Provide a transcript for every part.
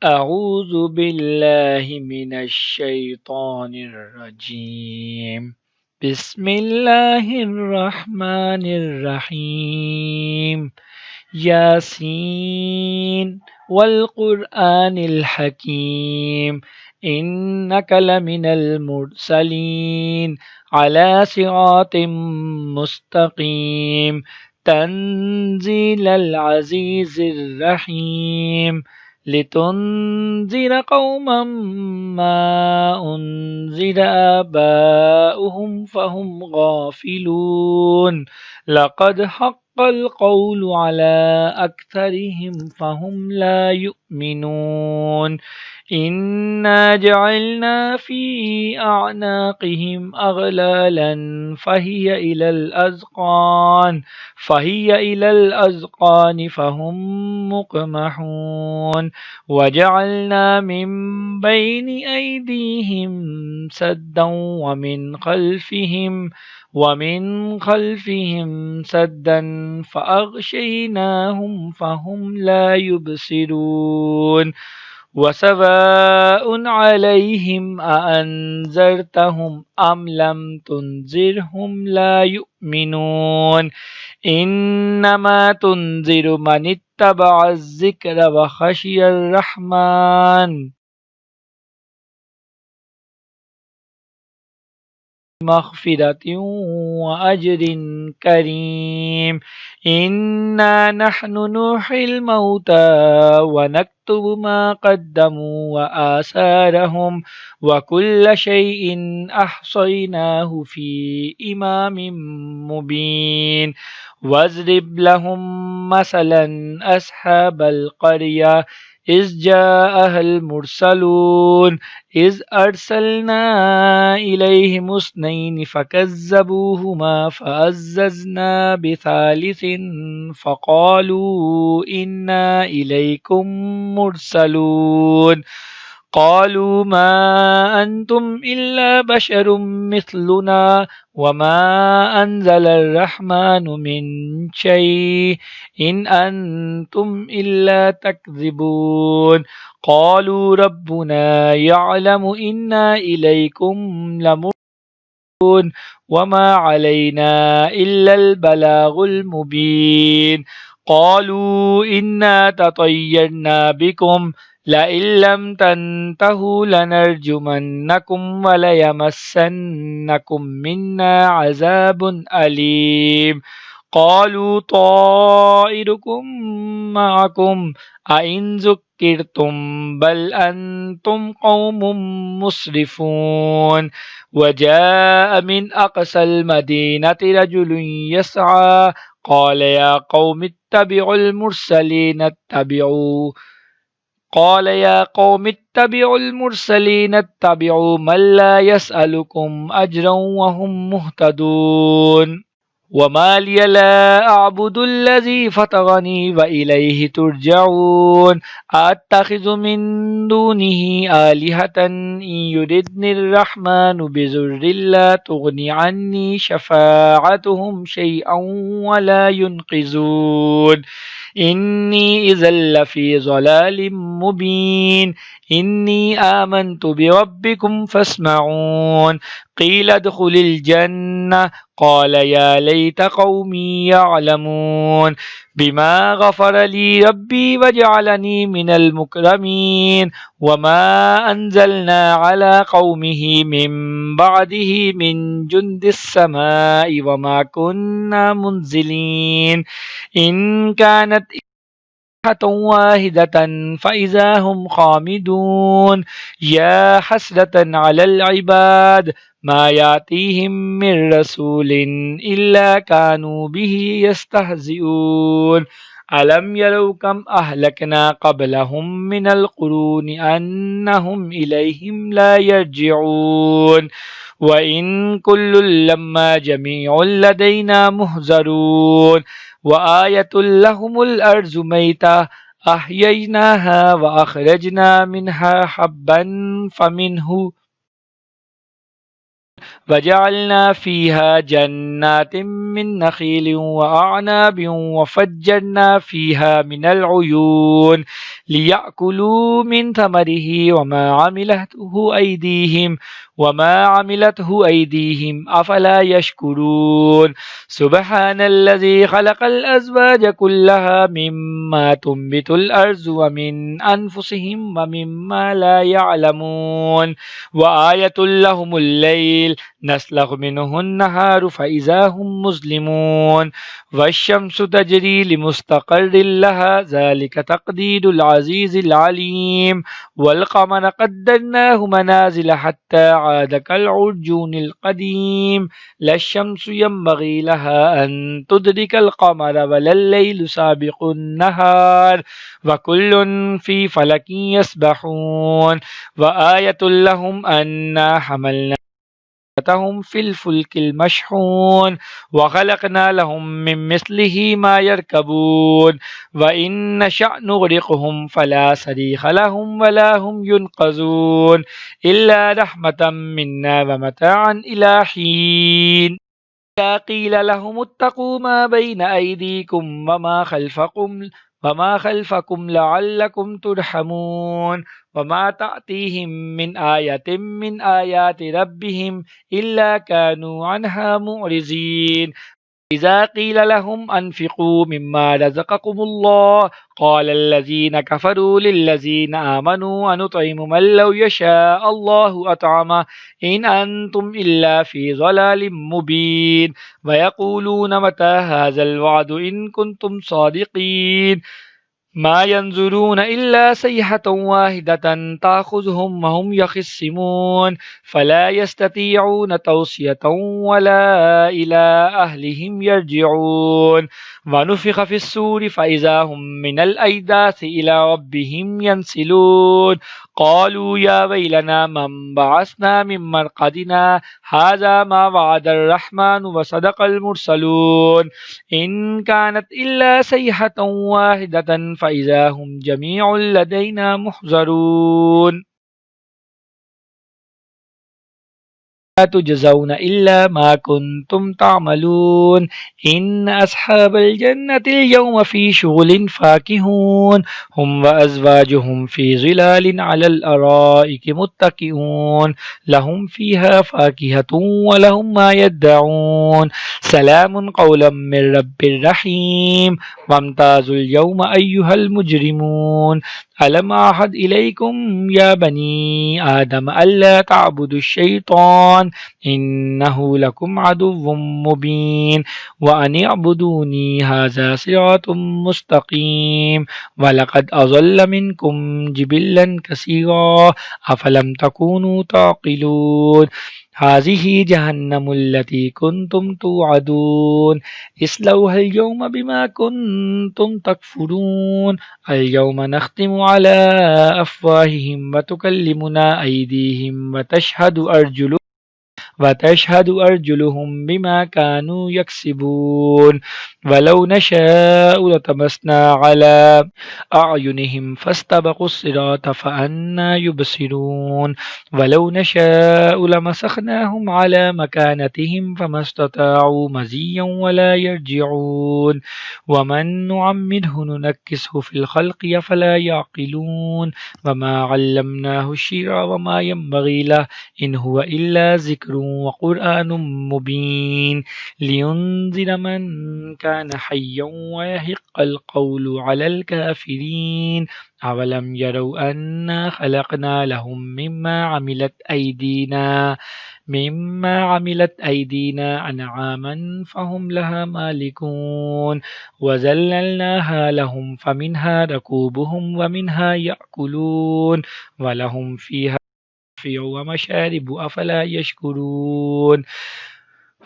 أعوذ بالله من الشيطان الرجيم. بسم الله الرحمن الرحيم. ياسين والقرآن الحكيم، إنك لمن المرسلين على صراط مستقيم، تنزيل العزيز الرحيم، لتنذر قوما ما أنذر آباؤهم فهم غافلون. لقد حق القول على أكثرهم فهم لا يؤمنون. إنا جعلنا في أعناقهم أغلالا فهي إلى الأذقان فهم مقمحون. وجعلنا من بين أيديهم سدا ومن خلفهم سدا فأغشيناهم فهم لا يبصرون. وسواء عليهم أأنذرتهم أم لم تنذرهم لا يؤمنون. إنما تنذر من اتبع الذكر وخشي الرحمن مغفرة وأجر كريم. إنا نحن نحيي الموتى ونكتب ما قدموا وآثارهم وكل شيء أحصيناه في إمام مبين. واضرب لهم مثلا أصحاب القرية إذ جاءها المرسلون إذ أرسلنا إليهم اثنين فكذبوهما فعززنا بثالث فقالوا إنا إليكم مرسلون. قالوا ما أنتم إلا بشر مثلنا وما أنزل الرحمن من شيء إن أنتم إلا تكذبون. قالوا ربنا يعلم إنا إليكم لمرسلون وما علينا إلا البلاغ المبين. قالوا إنا تطيرنا بكم لئن لم تنتهوا لنرجمنكم وليمسنكم منا عذاب أليم. قالوا طائركم معكم أئن ذكرتم بل أنتم قوم مسرفون. وجاء من أقصى المدينة رجل يسعى قال يا قوم اتبعوا المرسلين اتبعوا من لا يسألكم أجرا وهم مهتدون. وما لي لا أعبد الذي فطرني وإليه ترجعون. أتخذ من دونه آلهة إن يردني الرحمن بضر لا تغن عني شفاعتهم شيئا ولا ينقذون. إني إذا لفي ضلال مبين. إني آمنت بربكم فاسمعون. قيل ادخل الجنة قال يا ليت قومي يعلمون بما غفر لي ربي وجعلني من المكرمين. وما أنزلنا على قومه من بعده من جند السماء وما كنا منزلين. إن كانت واحدة فإذا هم خامدون. يا حسرة على العباد ما يأتيهم من رسول إلا كانوا به يستهزئون. ألم يروا كم أهلكنا قبلهم من القرون أنهم إليهم لا يرجعون. وإن كل لما جميع لدينا محضرون. وآية لهم الأرض ميتة أحييناها وأخرجنا منها حبا وجعلنا فيها جنات من نخيل وأعناب وفجرنا فيها من العيون ليأكلوا من ثمره وما عملته أيديهم أفلا يشكرون سبحان الذي خلق الأزواج كلها مما تنبت الأرض ومن أنفسهم ومما لا يعلمون وآية لهم الليل نسلخ منه النهار فإذا هم مظلمون والشمس تجري لمستقر لها ذلك تقدير العزيز العليم والقمر قدرناه منازل حتى عاد كالعرجون القديم لا الشمس ينبغي لها أن تدرك القمر ولا الليل سابق النهار وكل في فلك يسبحون وآية لهم أنا حملنا تهم في الفلك المشحون وخلقنا لهم من مثله ما يركبون وإن نشأ نغرقهم فلا صريخ لهم ولا هم ينقذون إلا رحمة منا ومتاعا إلى حين إذا قيل لهم اتقوا ما بين أيديكم وما خلفكم لعلكم ترحمون وما تأتيهم من آية من آيات ربهم إلا كانوا عنها معرضين إذا قيل لهم أنفقوا مما رزقكم الله قال الذين كفروا للذين آمنوا أنطعم من لو يشاء الله أطعمه إن أنتم إلا في ضلال مبين ويقولون متى هذا الوعد إن كنتم صادقين ما ينظرون إلا صيحة واحدة تأخذهم وهم يخصمون فلا يستطيعون توصية ولا إلى أهلهم يرجعون ونفخ في السور فإذا هم من الأجداث إلى ربهم ينسلون قالوا يا ويلنا من بعثنا من مرقدنا هذا ما وعد الرحمن وصدق المرسلون إن كانت إلا صيحة واحدة فإذا هم جميع لدينا محضرون لا تجزون إلا ما كنتم تعملون إن أصحاب الجنة اليوم في شغل فاكهون هم وأزواجهم في ظلال على الأرائك متكئون لهم فيها فاكهة ولهم ما يدعون سلام قولا من رب رحيم وامتازوا اليوم أيها المجرمون ألم أعهد إليكم يا بني آدم ألا تعبدوا الشيطان إنه لكم عدو مبين وأن اعبدوني هذا صراط مستقيم ولقد أضل منكم جبلا كثيرا أفلم تكونوا تعقلون هذه جهنم التي كنتم توعدون اصلوها اليوم بما كنتم تكفرون اليوم نختم على أفواههم وتكلمنا أيديهم وتشهد أرجلهم بما كانوا يكسبون ولو نشاء لطمسنا على أعينهم فاستبقوا الصراط فأنى يبصرون ولو نشاء لمسخناهم على مكانتهم فما استطاعوا مزيا ولا يرجعون ومن نعمره ننكسه في الخلق أفلا يعقلون وما علمناه الشعر وما ينبغي له إن هو إلا ذكر وقرآن مبين لينذر من كان حيا ويحق القول على الكافرين أولم يروا أنا خلقنا لهم مما عملت أيدينا أنعاما فهم لها مالكون وذللناها لهم فمنها ركوبهم ومنها يأكلون ولهم فيها ومشارب أفلا يشكرون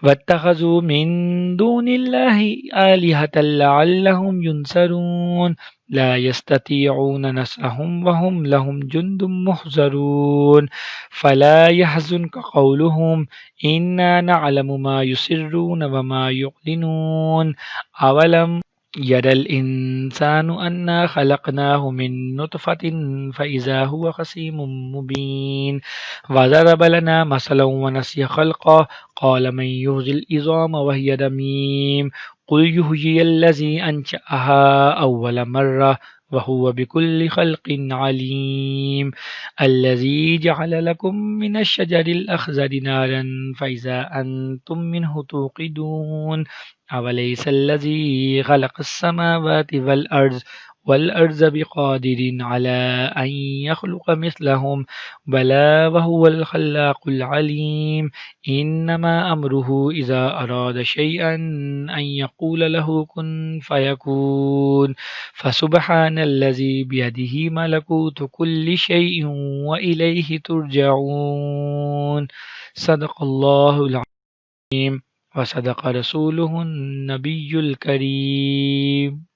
واتخذوا من دون الله آلهة لعلهم ينصرون لا يستطيعون نصرهم وهم لهم جند محضرون فلا يحزنك قولهم إنا نعلم ما يسرون وما يعلنون يرى الإنسان أنا خلقناه من نطفة فإذا هو خصيم مبين وضرب لنا مثلا ونسي خلقه قال من يحيي العظام وهي رميم قل يحيي الذي أنشأها أول مرة وهو بكل خلق عليم الذي جعل لكم من الشجر الأخضر نارا فإذا أنتم منه توقدون أوليس الذي خلق السماوات والأرض بقادر على أن يخلق مثلهم بلى وهو الخلاق العليم إنما أمره إذا أراد شيئا أن يقول له كن فيكون فسبحان الذي بيده ملكوت كل شيء وإليه ترجعون صدق الله العظيم وصدق رسوله النبي الكريم